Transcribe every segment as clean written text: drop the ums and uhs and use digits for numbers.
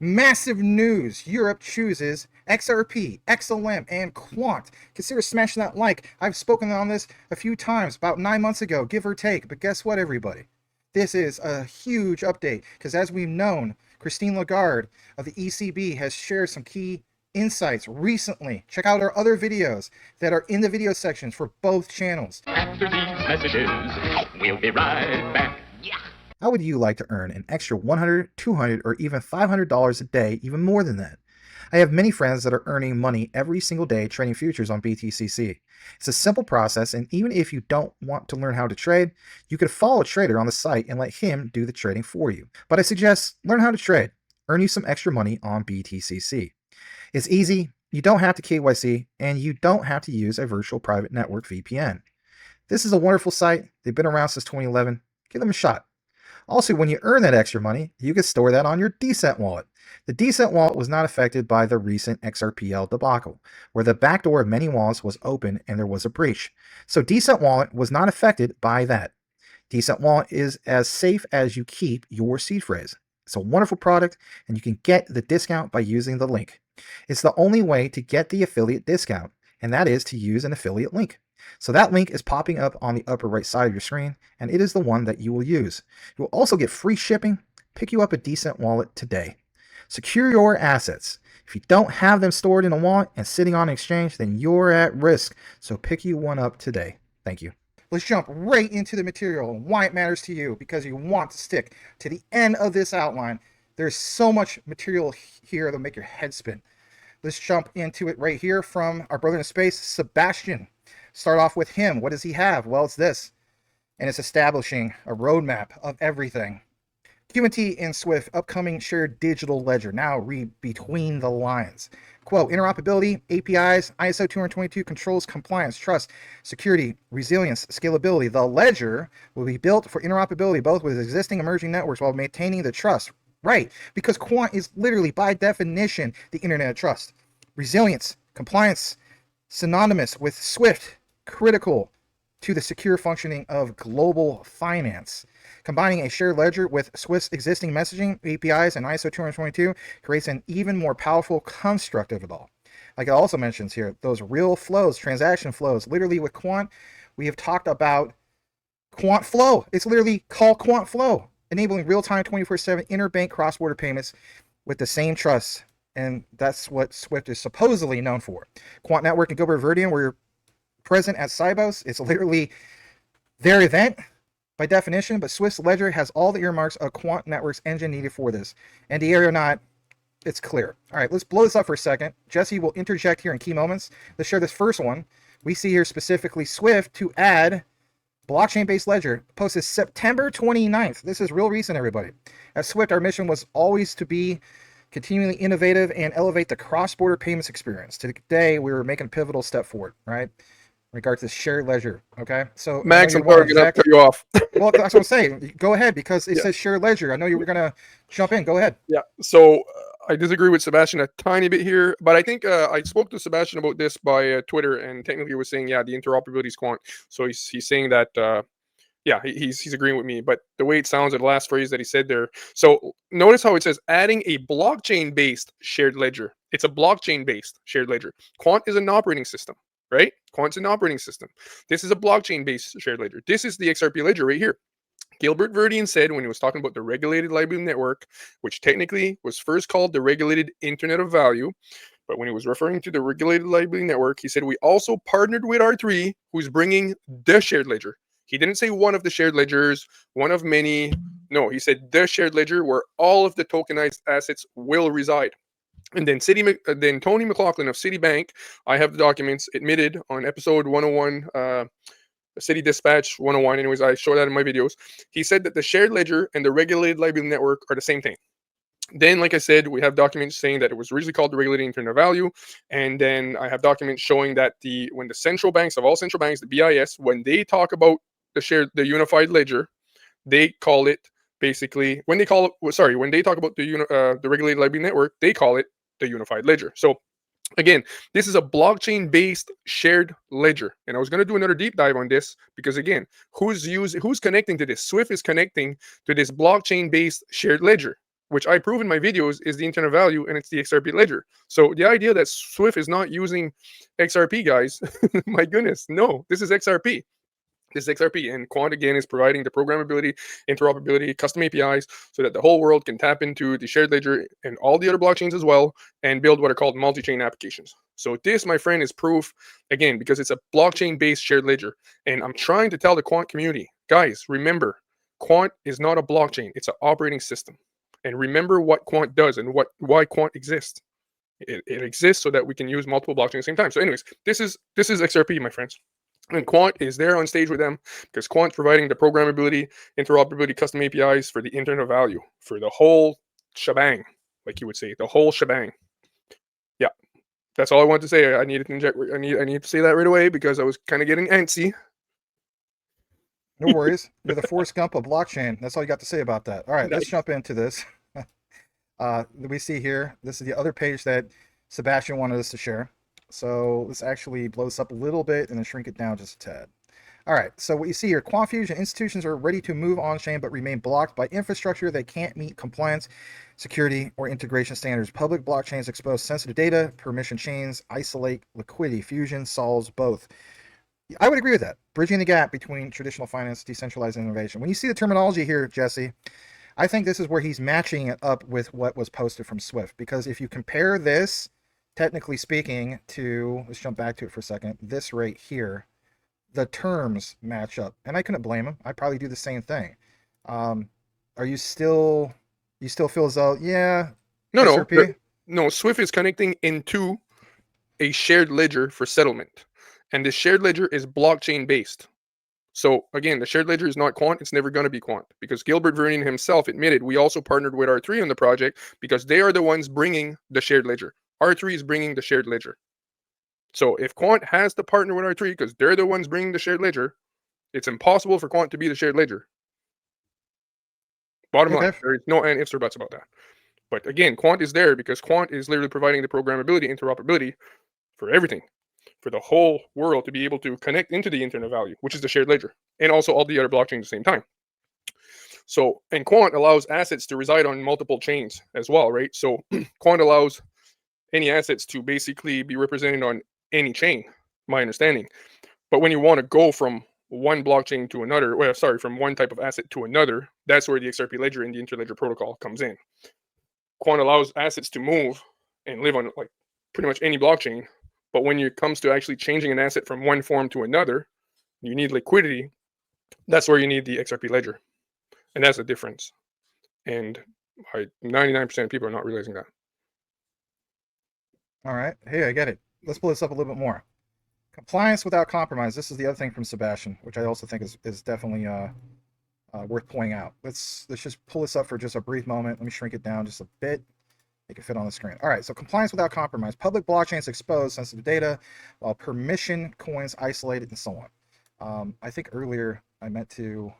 Massive news. Europe chooses XRP, XLM, and Quant. Consider smashing that like. I've spoken on this a few times, about 9 months ago, give or take. But guess what, everybody? This is a huge update because, as we've known, Christine Lagarde of the ECB has shared some key insights recently. Check out our other videos that are in the video sections for both channels. After these messages, we'll be right back. How would you like to earn an extra $100, $200, or even $500 a day, even more than that? I have many friends that are earning money every single day trading futures on BTCC. It's a simple process, and even if you don't want to learn how to trade, you could follow a trader on the site and let him do the trading for you. But I suggest learn how to trade, earn you some extra money on BTCC. It's easy, you don't have to KYC, and you don't have to use a virtual private network VPN. This is a wonderful site. They've been around since 2011. Give them a shot. Also, when you earn that extra money, you can store that on your Decent wallet. The Decent wallet was not affected by the recent XRPL debacle, where the backdoor of many wallets was open and there was a breach. So Decent wallet was not affected by that. Decent wallet is as safe as you keep your seed phrase. It's a wonderful product, and you can get the discount by using the link. It's the only way to get the affiliate discount, and that is to use an affiliate link. So that link is popping up on the upper right side of your screen, and it is the one that you will use. You will also get free shipping. Pick you up a Decent wallet today. Secure your assets. If you don't have them stored in a wallet and sitting on an exchange, then you're at risk. So pick you one up today. Thank you. Let's jump right into the material and why it matters to you, because you want to stick to the end of this outline. There's so much material here that'll make your head spin. Let's jump into it right here from our brother in space, Sebastian. Start off with him. What does he have? Well, it's this. And it's establishing a roadmap of everything. QNT and SWIFT, upcoming shared digital ledger. Now read between the lines. Quote, interoperability, APIs, ISO 222 controls, compliance, trust, security, resilience, scalability. The ledger will be built for interoperability both with existing emerging networks while maintaining the trust. Right, because Quant is literally, by definition, the internet of trust. Resilience, compliance, synonymous with SWIFT, critical to the secure functioning of global finance. Combining a shared ledger with SWIFT's existing messaging, APIs, and ISO 222 creates an even more powerful construct of it all. Like it also mentions here, those real flows, transaction flows. Literally with Quant, we have talked about Quant Flow. It's literally called Quant Flow, enabling real-time 24/7 interbank cross-border payments with the same trust. And that's what SWIFT is supposedly known for. Quant Network and Gilbert Verdian were present at Sibos. It's literally their event by definition, but Swift's ledger has all the earmarks of Quant Network's engine needed for this. NDA or not, it's clear. All right, let's blow this up for a second. Jesse will interject here in key moments. Let's share this first one. We see here specifically SWIFT to add blockchain-based ledger posted September 29th. This is real recent, everybody. At SWIFT, our mission was always to be continually innovative and elevate the cross-border payments experience. Today, we were making a pivotal step forward, right? In regards to shared ledger, okay? So Max, I'm sorry, gonna cut you off. Well, that's what I'm saying. Go ahead, because it says shared ledger. I know you were gonna jump in. Go ahead. Yeah. So I disagree with Sebastian a tiny bit here, but I think I spoke to Sebastian about this by Twitter, and technically he was saying, yeah, the interoperability is Quant. So he's saying that, yeah, he's agreeing with me. But the way it sounds, the last phrase that he said there. So notice how it says adding a blockchain-based shared ledger. It's a blockchain-based shared ledger. Quant is an operating system. Right? Quant's an operating system. This is a blockchain-based shared ledger. This is the XRP ledger right here. Gilbert Verdian said when he was talking about the regulated liability network, which technically was first called the regulated Internet of Value, but when he was referring to the regulated liability network, he said we also partnered with R3, who's bringing the shared ledger. He didn't say one of the shared ledgers, one of many. No, he said the shared ledger where all of the tokenized assets will reside. And then Tony McLaughlin of Citibank, I have the documents, admitted on episode 101, City Dispatch 101. Anyways, I show that in my videos. He said that the shared ledger and the regulated liability network are the same thing. Then, like I said, we have documents saying that it was originally called the regulated Internet of Value. And then I have documents showing that when the central banks of all central banks, the BIS, when they talk about the unified ledger, they call it basically, when they talk about the regulated liability network, they call it the unified ledger. So again, this is a blockchain-based shared ledger, and I was going to do another deep dive on this because again, who's connecting to this? SWIFT is connecting to this blockchain-based shared ledger. which I prove in my videos is the internal value, and it's the XRP ledger. So the idea that Swift is not using XRP, guys, my goodness, no, this is XRP. This is XRP, and Quant again is providing the programmability, interoperability, custom APIs, so that the whole world can tap into the shared ledger and all the other blockchains as well, and build what are called multi-chain applications. So this, my friend, is proof again because it's a blockchain-based shared ledger, and I'm trying to tell the Quant community, guys, remember, Quant is not a blockchain; it's an operating system, and remember what Quant does and why Quant exists. It exists so that we can use multiple blockchains at the same time. So, anyways, this is XRP, my friends. And Quant is there on stage with them because Quant's providing the programmability, interoperability, custom APIs for the internal value, for the whole shebang, like you would say, the whole shebang. Yeah, that's all I wanted to say. I needed to inject. I need to say that right away because I was kind of getting antsy. No worries. You're the Forrest Gump of blockchain. That's all you got to say about that. All right, let's Nice. jump into this. We see here, this is the other page that Sebastian wanted us to share. So let's actually blow this up a little bit and then shrink it down just a tad. All right, so what you see here, Quant Fusion institutions are ready to move on-chain but remain blocked by infrastructure that can't meet compliance, security, or integration standards. Public blockchains expose sensitive data, permission chains, isolate liquidity. Fusion solves both. I would agree with that. Bridging the gap between traditional finance, decentralized innovation. When you see the terminology here, Jesse, I think this is where he's matching it up with what was posted from Swift. Because if you compare this, technically speaking, to, let's jump back to it for a second, this right here, the terms match up. And I couldn't blame him. I'd probably do the same thing. Are you still feel as though, yeah, No, XRP? no. Swift is connecting into a shared ledger for settlement, and the shared ledger is blockchain based. So again, the shared ledger is not Quant. It's never going to be Quant because Gilbert Vernon himself admitted we also partnered with R3 on the project because they are the ones bringing the shared ledger. R3 is bringing the shared ledger. So if Quant has to partner with R3 because they're the ones bringing the shared ledger, it's impossible for Quant to be the shared ledger. Bottom line, there is no ifs or buts about that. But again, Quant is there because Quant is literally providing the programmability, interoperability for everything, for the whole world to be able to connect into the internal value, which is the shared ledger, and also all the other blockchains at the same time. So, and Quant allows assets to reside on multiple chains as well, right? So Quant allows any assets to basically be represented on any chain, my understanding. But when you want to go from one blockchain to another, well, sorry, from one type of asset to another, that's where the XRP ledger and the interledger protocol comes in. Quant allows assets to move and live on like pretty much any blockchain. But when it comes to actually changing an asset from one form to another, you need liquidity. That's where you need the XRP ledger. And that's the difference. And 99% of people are not realizing that. All right. Hey, I get it. Let's pull this up a little bit more. Compliance without compromise. This is the other thing from Sebastian, which I also think is definitely worth pointing out. Let's just pull this up for just a brief moment. Let me shrink it down just a bit. Make it fit on the screen. All right, so compliance without compromise. Public blockchains expose sensitive data, while permission coins isolated and so on. I think earlier I meant to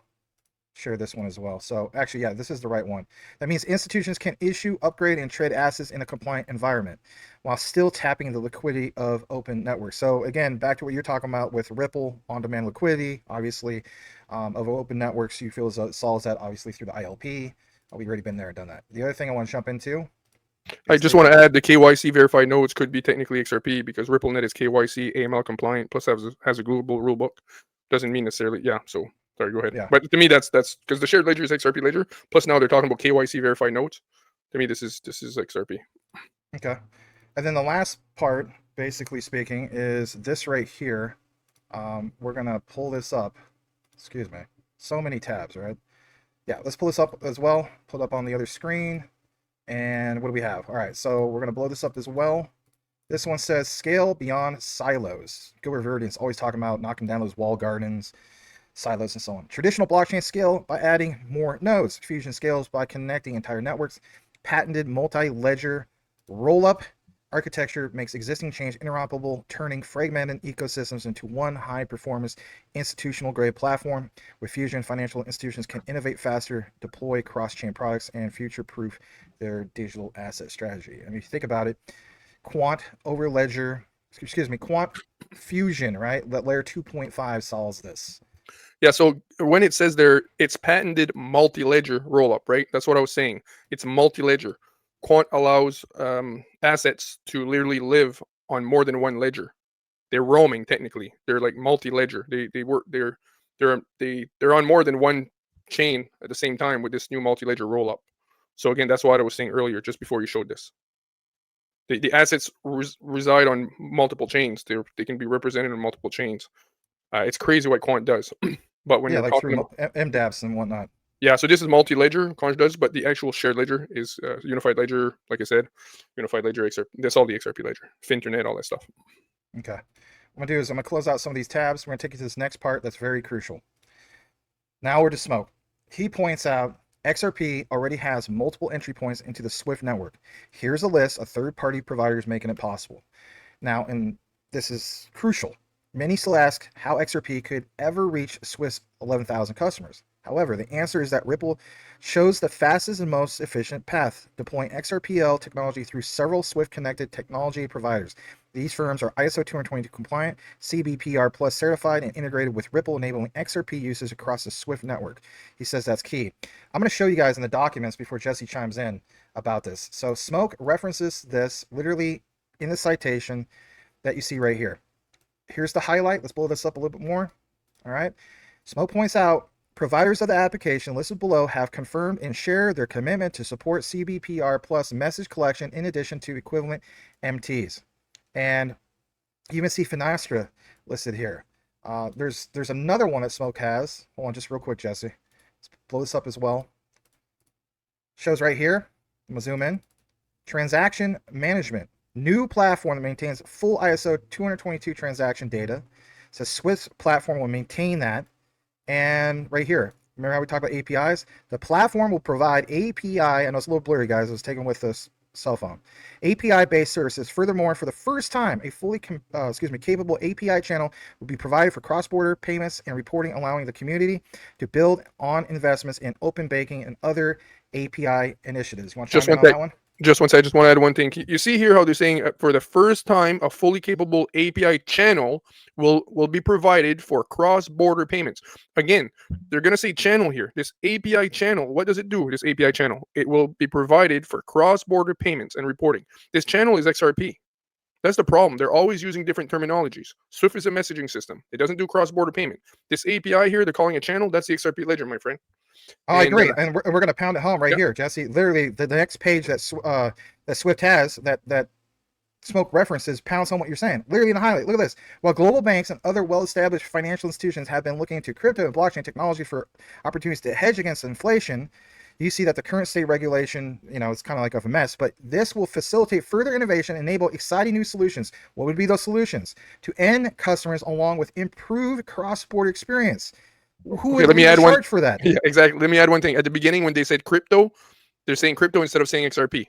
share this one as well. So actually, yeah, this is the right one. That means institutions can issue, upgrade, and trade assets in a compliant environment while still tapping the liquidity of open networks. So again, back to what you're talking about with Ripple on-demand liquidity, obviously, of open networks, you feel as though it solves that obviously through the ILP. We've already been there and done that. The other thing I want to jump into, I just want to add the KYC verified nodes could be technically XRP because RippleNet is KYC AML compliant plus has a global rule book. Doesn't mean necessarily, yeah. So sorry, go ahead. Yeah. But to me, that's because the shared ledger is XRP ledger. Plus now they're talking about KYC verified nodes. To me, this is XRP. Okay. And then the last part, basically speaking, is this right here. We're gonna pull this up. Excuse me. So many tabs, right? Yeah, let's pull this up as well. Pull it up on the other screen. And what do we have? All right, so we're gonna blow this up as well. This one says scale beyond silos. Gilbert Verdon's always talking about knocking down those wall gardens, silos, and so on. Traditional blockchain scale by adding more nodes. Fusion scales by connecting entire networks. Patented multi-ledger roll-up architecture makes existing chains interoperable, turning fragmented ecosystems into one high-performance institutional-grade platform. With Fusion, financial institutions can innovate faster, deploy cross-chain products, and future-proof their digital asset strategy. I mean, if you think about it, Quant over Ledger, excuse me, Quant Fusion, right? That layer 2.5 solves this. Yeah, so when it says there, it's patented multi-ledger rollup, right? That's what I was saying. It's multi-ledger. Quant allows assets to literally live on more than one ledger. They're roaming technically. They're like multi-ledger. They're on more than one chain at the same time with this new multi-ledger rollup. So again, that's what I was saying earlier, just before you showed this. The assets reside on multiple chains. They can be represented on multiple chains. It's crazy what Quant does. But when Yeah, you're like talking through about MDApps and whatnot. yeah, so this is multi-ledger, Quant does, but the actual shared ledger is unified ledger. Like I said, unified ledger, XRP. That's all the XRP ledger, Finternet, all that stuff. Okay. What I'm going to do is I'm going to close out some of these tabs. We're going to take you to this next part that's very crucial. Now we're to Smoke. He points out XRP already has multiple entry points into the SWIFT network. Here's a list of third-party providers making it possible. Now, and this is crucial, many still ask how XRP could ever reach SWIFT's 11,000 customers. However, the answer is that Ripple shows the fastest and most efficient path, deploying XRPL technology through several SWIFT-connected technology providers. These firms are ISO 222 compliant, CBPR Plus certified, and integrated with Ripple, enabling XRP usage across the SWIFT network. He says that's key. I'm going to show you guys in the documents before Jesse chimes in about this. So Smoke references this literally in the citation that you see right here. Here's the highlight. Let's blow this up a little bit more. All right. Smoke points out, providers of the application listed below have confirmed and shared their commitment to support CBPR Plus message collection in addition to equivalent MTs. And you even see Finastra listed here. There's another one that Smoke has. Hold on just real quick, Jesse. Let's blow this up as well. Shows right here. I'm going to zoom in. Transaction management. New platform that maintains full ISO 222 transaction data. It says SWIFT platform will maintain that. And right here, remember how we talked about APIs? The platform will provide API, I know it's a little blurry, guys. I was taken with this cell phone. API-based services. Furthermore, for the first time, a fully capable API channel will be provided for cross-border payments and reporting, allowing the community to build on investments in open banking and other API initiatives. You want to chime in on that one? Just one second. I just want to add one thing. You see here how they're saying for the first time, a fully capable API channel will be provided for cross-border payments. Again, they're going to say channel here. This API channel, what does it do? This API channel, it will be provided for cross-border payments and reporting. This channel is XRP. That's the problem. They're always using different terminologies. SWIFT is a messaging system. It doesn't do cross-border payment. This API here, they're calling a channel. That's the XRP ledger, my friend. Oh, I agree, and we're going to pound it home right here, Jesse. Literally, the next page that SWIFT has that Smoke references pounds on what you're saying. Literally in the highlight. Look at this. While global banks and other well-established financial institutions have been looking into crypto and blockchain technology for opportunities to hedge against inflation, you see that the current state regulation, is kind of like a mess, but this will facilitate further innovation, enable exciting new solutions. What would be those solutions? To end customers along with improved cross-border experience. Who would charge for that? Yeah, exactly. Let me add one thing. At the beginning, when they said crypto, they're saying crypto instead of saying XRP.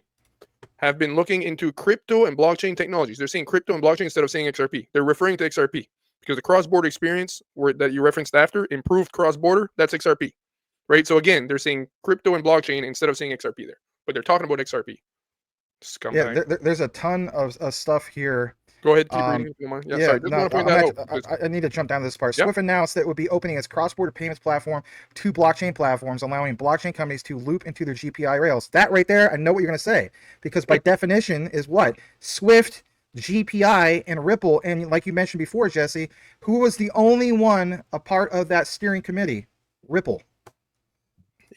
Have been looking into crypto and blockchain technologies. They're saying crypto and blockchain instead of saying XRP. They're referring to XRP because the cross-border experience that you referenced after, improved cross-border, that's XRP, right? So again, they're saying crypto and blockchain instead of saying XRP there, but they're talking about XRP. Yeah, there's a ton of stuff here. Go ahead, keep reading. I need to jump down to this part. SWIFT announced that it would be opening its cross-border payments platform to blockchain platforms, allowing blockchain companies to loop into their GPI rails. That right there, I know what you're going to say, because by definition is what? SWIFT, GPI, and Ripple. And like you mentioned before, Jesse, who was the only one a part of that steering committee? Ripple.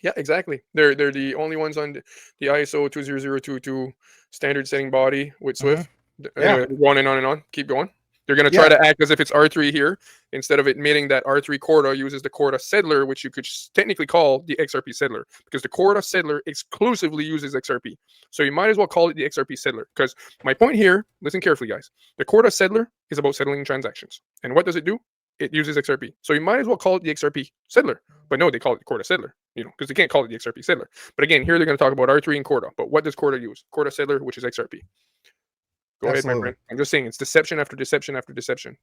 Yeah, exactly. They're the only ones on the ISO 20022 standard setting body with SWIFT. Anyway, on and on and on. Keep going. They're going to try to act as if it's R3 here instead of admitting that R3 Corda uses the Corda settler, which you could technically call the XRP settler, because the Corda settler exclusively uses XRP. So you might as well call it the XRP settler, because my point here, listen carefully, guys. The Corda settler is about settling transactions. And what does it do? It uses XRP. So you might as well call it the XRP settler. But no, they call it the Corda settler, because they can't call it the XRP settler. But again, here they're going to talk about R3 and Corda. But what does Corda use? Corda settler, which is XRP. Go ahead, my friend. I'm just saying it's deception after deception after deception.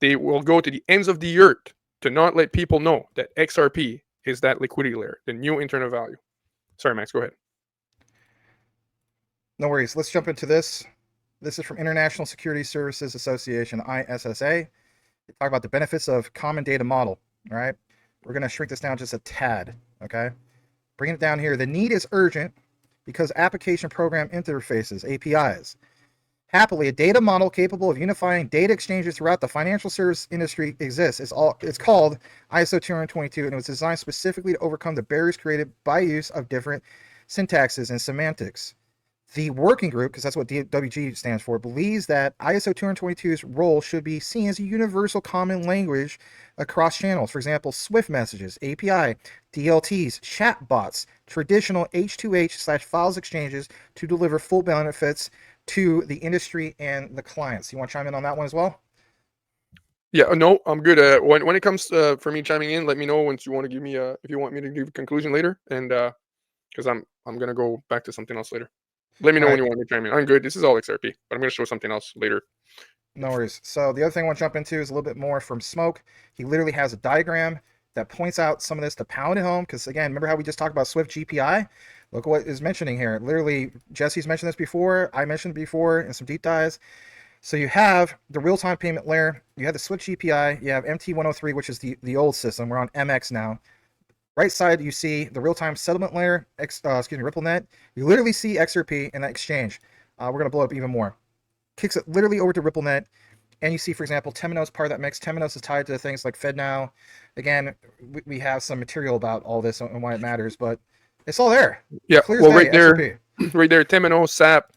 They will go to the ends of the earth to not let people know that XRP is that liquidity layer, the new internal value. Sorry, Max, go ahead. No worries. Let's jump into this. This is from International Security Services Association, ISSA. They talk about the benefits of common data model, all right? We're going to shrink this down just a tad, okay? Bring it down here. The need is urgent because application program interfaces, APIs. Happily, a data model capable of unifying data exchanges throughout the financial service industry exists. It's called ISO 222, and it was designed specifically to overcome the barriers created by use of different syntaxes and semantics. The working group, because that's what WG stands for, believes that ISO 222's role should be seen as a universal common language across channels. For example, SWIFT messages, API, DLTs, chatbots, traditional H2H/files exchanges to deliver full benefits to the industry and the clients. You want to chime in on that one as well? Yeah, no, I'm good. When it comes for me chiming in, let me know once you want to give me if you want me to give a conclusion later, and because I'm gonna go back to something else later. Let me know when you want me to chime in. I'm good. This is all XRP, but I'm gonna show something else later. No worries. So the other thing I want to jump into is a little bit more from Smoke. He literally has a diagram that points out some of this to pound it home. Because again, remember how we just talked about Swift GPI? Look what is mentioning here. Literally, Jesse's mentioned this before. I mentioned before in some deep dives. So you have the real-time payment layer. You have the Swift GPI. You have MT103, which is the old system. We're on MX now. Right side, you see the real-time settlement layer. RippleNet. You literally see XRP in that exchange. We're gonna blow up even more. Kicks it literally over to RippleNet, and you see, for example, Temenos part of that mix. Temenos is tied to things like FedNow. Again, we have some material about all this and why it matters, but it's all there. Yeah, Clear as well, day, right there, XRP. right there, Temenos, SAP,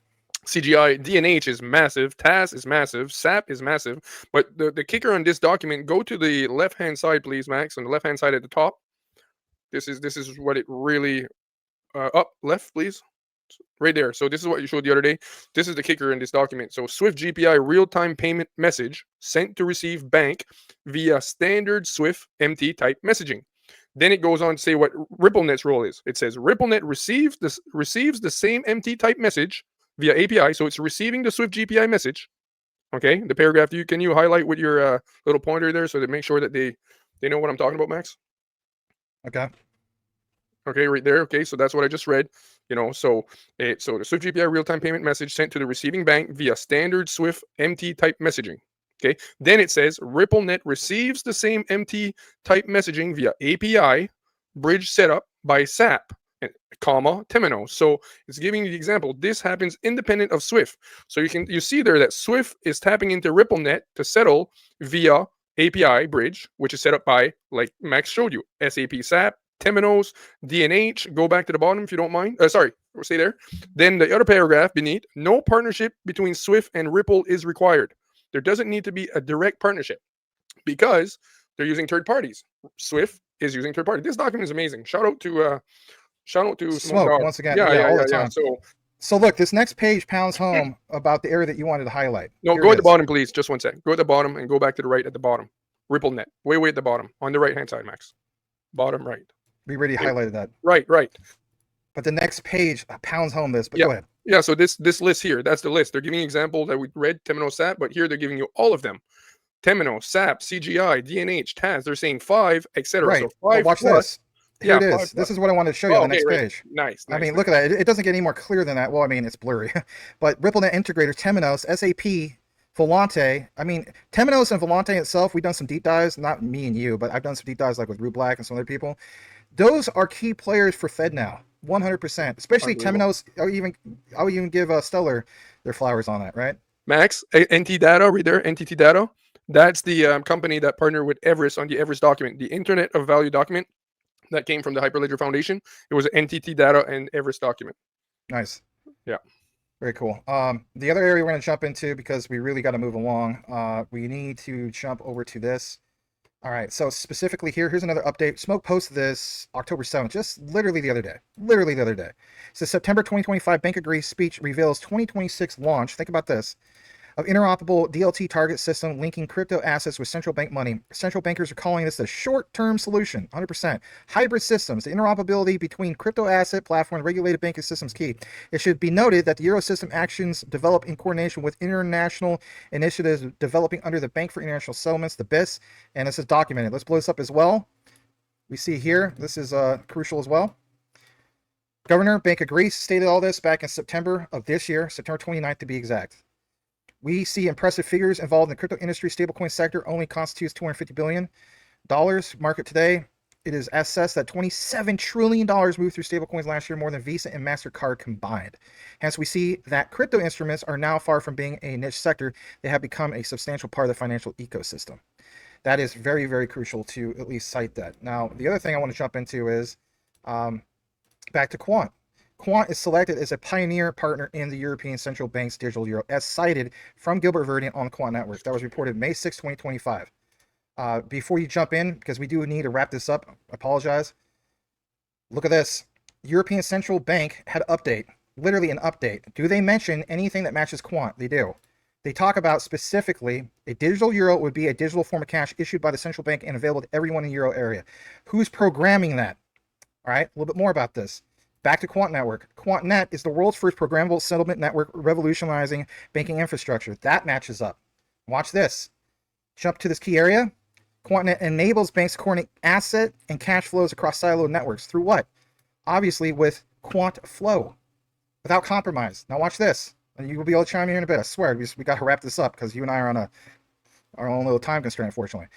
CGI, DNH is massive, TAS is massive, SAP is massive. But the kicker on this document, go to the left-hand side, please, Max, on the left-hand side at the top. This is what it really up left, please. Right there. So this is what you showed the other day. This is the kicker in this document. So Swift GPI real-time payment message sent to receive bank via standard Swift MT type messaging. Then it goes on to say what RippleNet's role is. It says RippleNet receives the same MT type message via API. So it's receiving the Swift GPI message. Okay, the paragraph. Can you highlight with your little pointer there so that make sure that they know what I'm talking about, Max? Okay. Okay, right there. Okay, so that's what I just read. So the Swift GPI real-time payment message sent to the receiving bank via standard Swift MT type messaging. Okay, then it says RippleNet receives the same MT type messaging via API bridge setup by SAP, comma Temenos. So it's giving you the example. This happens independent of Swift. So you see there that Swift is tapping into RippleNet to settle via API bridge, which is set up by, like Max showed you, SAP SAP, Temenos, DNH. Go back to the bottom if you don't mind. Sorry, we'll stay there. Then the other paragraph beneath, no partnership between Swift and Ripple is required. There doesn't need to be a direct partnership because they're using third parties. Swift is using third parties. This document is amazing. Shout out to Smoke once again. Yeah, all the time. So look, this next page pounds home about the area that you wanted to highlight. No, go at the bottom, please. Just one sec. Go at the bottom and go back to the right at the bottom. RippleNet. Way at the bottom. On the right-hand side, Max. Bottom right. We already highlighted that. Right. But the next page pounds home this, but yeah. Go ahead. Yeah, so this list here, that's the list. They're giving you examples that we read, Temenos, SAP, but here they're giving you all of them. Temenos, SAP, CGI, DNH, TAS, they're saying 5, etc. Right. So 5 watch plus, this. Here it is. This is what I wanted to show you on the next page. Nice. I mean, look at that. It doesn't get any more clear than that. Well, I mean, it's blurry. But RippleNet Integrator, Temenos, SAP, Volante. I mean, Temenos and Volante itself, we've done some deep dives. Not me and you, but I've done some deep dives like with Rue Black and some other people. Those are key players for FedNow. 100%. Especially Temenos. I'll even give Stellar their flowers on that, right? Max, NT Data, read there, NTT Data. That's the company that partnered with Everest on the Everest document, the Internet of Value document that came from the Hyperledger Foundation. It was an NTT Data and Everest document. Nice. Yeah. Very cool. The other area we're going to jump into, because we really got to move along, we need to jump over to this. All right, so specifically here's another update. Smoke posted this October 7th, just literally the other day. It says September 2025 Bank of Greece speech reveals 2026 launch. Think about this. Of interoperable DLT target system linking crypto assets with central bank money. Central bankers are calling this a short-term solution, 100%. Hybrid systems, the interoperability between crypto asset platform and regulated banking systems key. It should be noted that the Eurosystem actions develop in coordination with international initiatives developing under the Bank for International Settlements, the BIS, and this is documented. Let's blow this up as well. We see here, this is crucial as well. Governor Bank of Greece stated all this back in September of this year, September 29th to be exact. We see impressive figures involved in the crypto industry. Stablecoin sector only constitutes $250 billion market today. It is assessed that $27 trillion moved through stablecoins last year, more than Visa and MasterCard combined. Hence, we see that crypto instruments are now far from being a niche sector. They have become a substantial part of the financial ecosystem. That is very, very crucial to at least cite that. Now, the other thing I want to jump into is back to Quant. Quant is selected as a pioneer partner in the European Central Bank's digital euro, as cited from Gilbert Verdian on the Quant Network. That was reported May 6, 2025. Before you jump in, because we do need to wrap this up, I apologize. Look at this. European Central Bank had an update, literally an update. Do they mention anything that matches Quant? They do. They talk about specifically a digital euro would be a digital form of cash issued by the central bank and available to everyone in the euro area. Who's programming that? All right, a little bit more about this. Back to Quant Network. QuantNet is the world's first programmable settlement network revolutionizing banking infrastructure. That matches up. Watch this. Jump to this key area. QuantNet enables banks to coordinate asset and cash flows across siloed networks. Through what? Obviously with Quant Flow, without compromise. Now watch this. And you will be able to chime in here in a bit. I swear, we got to wrap this up because you and I are on our own little time constraint, unfortunately.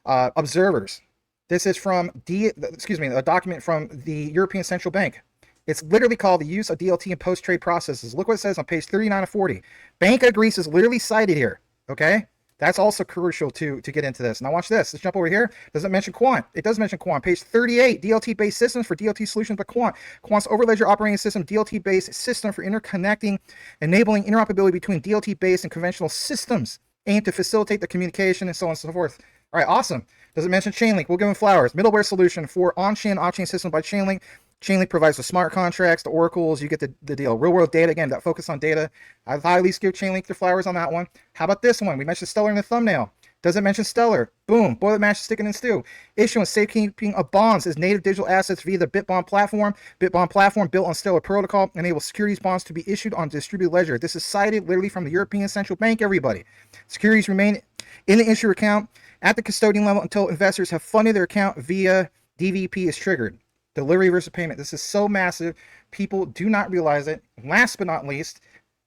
Observers. This is from a document from the European Central Bank. It's literally called the use of DLT in post-trade processes. Look what it says on page 39 of 40. Bank of Greece is literally cited here. Okay? That's also crucial to get into this. Now watch this. Let's jump over here. Does it mention Quant? It does mention Quant. Page 38, DLT-based systems for DLT solutions by Quant. Quant's overledger operating system, DLT-based system for interconnecting, enabling interoperability between DLT-based and conventional systems, aimed to facilitate the communication and so on and so forth. All right, awesome. Does it mention Chainlink? We'll give them flowers. Middleware solution for on-chain, off-chain systems by Chainlink. Chainlink provides the smart contracts, the oracles, you get the deal. Real world data, again, that focus on data. I thought at least give Chainlink the flowers on that one. How about this one? We mentioned Stellar in the thumbnail. Does it mention Stellar? Boom. Boiler mash, sticking and stew. Issuance, safekeeping of bonds as native digital assets via the BitBond platform. BitBond platform built on Stellar protocol enables securities bonds to be issued on distributed ledger. This is cited literally from the European Central Bank, everybody. Securities remain in the issuer account at the custodian level until investors have funded their account via DVP is triggered. Delivery versus payment. This is so massive. People do not realize it. Last but not least,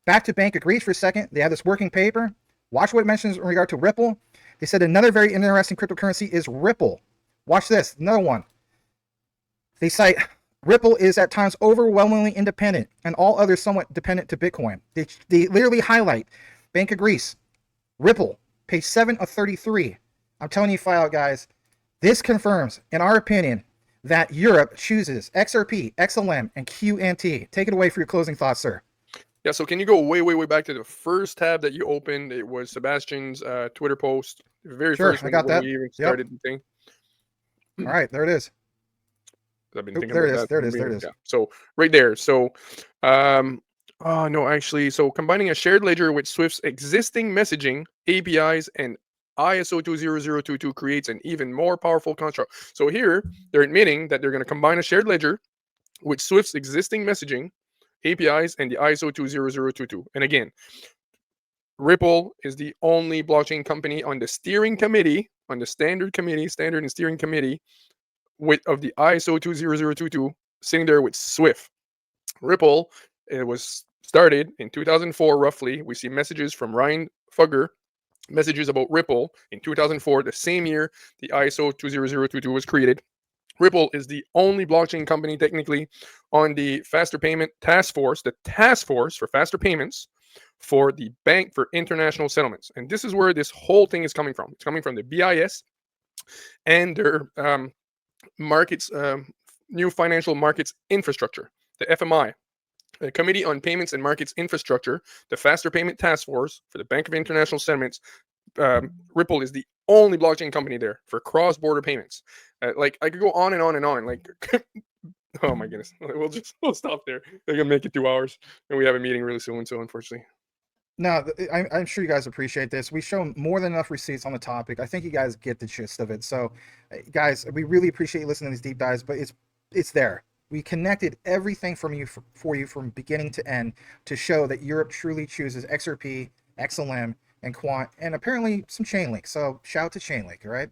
back to Bank of Greece for a second. They have this working paper. Watch what it mentions in regard to Ripple. They said another very interesting cryptocurrency is Ripple. Watch this. Another one. They cite Ripple is at times overwhelmingly independent and all others somewhat dependent to Bitcoin. They literally highlight Bank of Greece, Ripple, page 7 of 33. I'm telling you flat out, guys, this confirms, in our opinion, that Europe chooses XRP, XLM, and QNT. Take it away for your closing thoughts, sir. Yeah, so can you go way, way, way back to the first tab that you opened? It was Sebastian's Twitter post. The very first I one got when that. we even started the thing. All right, there it is. I've been Oop, thinking there about it is. that. There it is. There it is. Yeah. So right there. So, oh no, actually, so combining a shared ledger with Swift's existing messaging APIs and ISO 20022 creates an even more powerful construct. So here they're admitting that they're going to combine a shared ledger with Swift's existing messaging APIs and the ISO 20022. And again, Ripple is the only blockchain company on the steering committee, on the standard and steering committee of the ISO 20022, sitting there with Swift. Ripple, it was started in 2004 roughly. We see messages from Ryan Fugger, messages about Ripple in 2004, the same year the ISO 20022 was created. Ripple is the only blockchain company technically on the faster payment task force, the task force for faster payments for the Bank for International Settlements. And this is where this whole thing is coming from. It's coming from the BIS and their markets, new financial markets infrastructure, the FMI, the Committee on Payments and Markets Infrastructure, the Faster Payment Task Force for the Bank of International Settlements. Ripple is the only blockchain company there for cross-border payments. Like I could go on and on and on. Like, oh my goodness, we'll stop there. They're gonna make it 2 hours, and we have a meeting really soon. So unfortunately. No, I'm sure you guys appreciate this. We've shown more than enough receipts on the topic. I think you guys get the gist of it. So, guys, we really appreciate you listening to these deep dives, but it's there. We connected everything for you from beginning to end to show that Europe truly chooses XRP, XLM, and Quant, and apparently some Chainlink. So shout out to Chainlink, all right?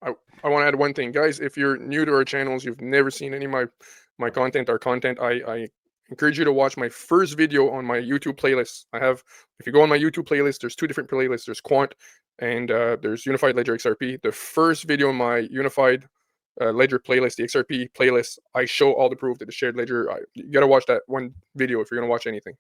I want to add one thing, guys. If you're new to our channels, you've never seen any of my content, I encourage you to watch my first video on my YouTube playlist. If you go on my YouTube playlist, there's 2 different playlists. There's Quant and there's Unified Ledger XRP. The first video on my Unified ledger playlist, the XRP playlist, I show all the proof that the shared ledger. You got to watch that one video if you're going to watch anything,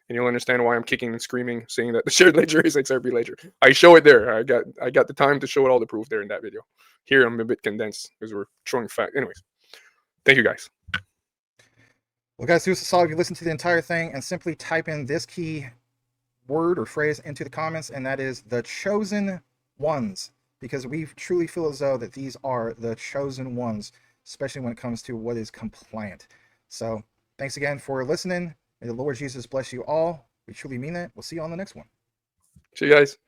and you'll understand why I'm kicking and screaming, saying that the shared ledger is XRP ledger. I show it there. I got the time to show it all the proof there in that video. Here I'm a bit condensed because we're showing fact. Anyways, thank you guys. Well, guys, do us a solid if you listen to the entire thing and simply type in this key word or phrase into the comments, and that is the chosen ones, because we truly feel as though that these are the chosen ones, especially when it comes to what is compliant. So thanks again for listening. May the Lord Jesus bless you all. We truly mean that. We'll see you on the next one. See you guys.